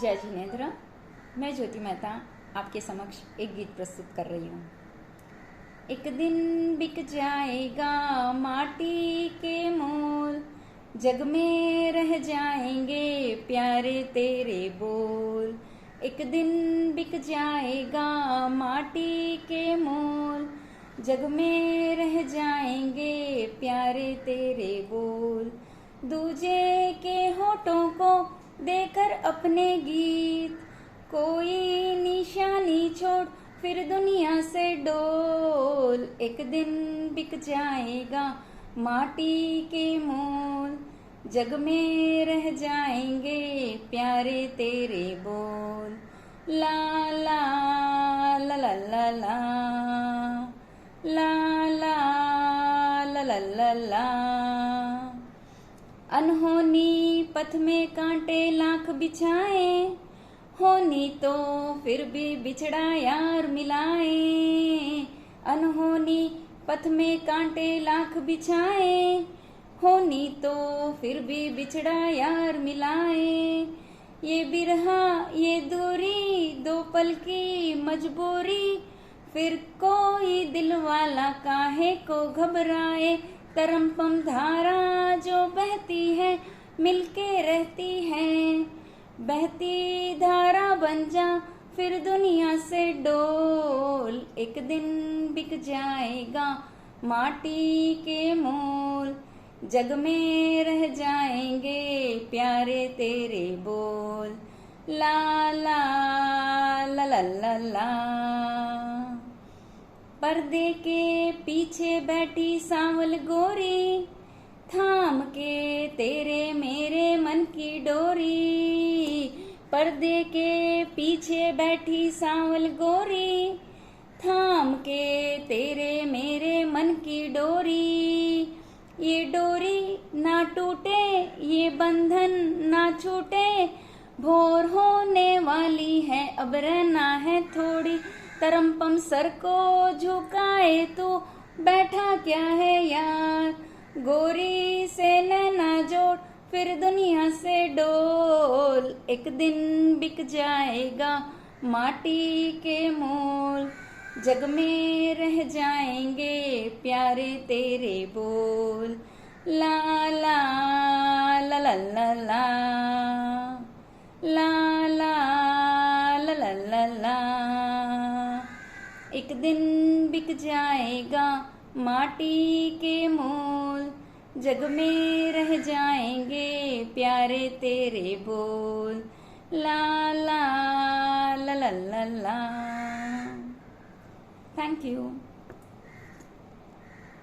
जय जिनेन्द्र। मैं ज्योति मेहता आपके समक्ष एक गीत प्रस्तुत कर रही हूँ। एक दिन बिक जाएगा माटी के मोल, जग में रह जाएंगे प्यारे तेरे बोल। एक दिन बिक जाएगा माटी के मोल, जग में रह जाएंगे प्यारे तेरे बोल। दूजे के होठों को देकर अपने गीत, कोई निशानी छोड़ फिर दुनिया से डोल। एक दिन बिक जाएगा माटी के मोल, जग में रह जाएंगे प्यारे तेरे बोल। ला ला ला ला ला ला ला ला ला ला ला ला। अनहोनी पथ में कांटे लाख बिछाए, होनी तो फिर भी बिछड़ा यार मिलाए। अनहोनी पथ में कांटे लाख बिछाए, होनी तो फिर भी बिछड़ा यार मिलाए। ये बिरहा ये दूरी दो पल की मजबूरी, फिर कोई दिल वाला काहे को घबराए। तरमपम धारा जो बहती है मिलके रहती है, बहती धारा बन जा फिर दुनिया से डोल। एक दिन बिक जाएगा माटी के मोल, जग में रह जाएंगे प्यारे तेरे बोल। ला ला ला ला ला ला। पर्दे के पीछे बैठी सांवल गोरी, थाम के तेरे मेरे मन की डोरी। पर्दे के पीछे बैठी सांवल गोरी, थाम के तेरे मेरे मन की डोरी। ये डोरी ना टूटे ये बंधन ना छूटे, भोर होने वाली है अब रहना है थोड़ी। तरमपम सर को झुकाए तू बैठा क्या है यार, गोरी से नैना जोड़ फिर दुनिया से डोल। एक दिन बिक जाएगा माटी के मोल, जग में रह जाएंगे प्यारे तेरे बोल। ला ला ला ला ला ला ला ला ला ला ला ला। एक दिन बिक जाएगा माटी के मोल, जग में रह जाएंगे प्यारे तेरे बोल। ला ला ला ला ला ला। Thank you.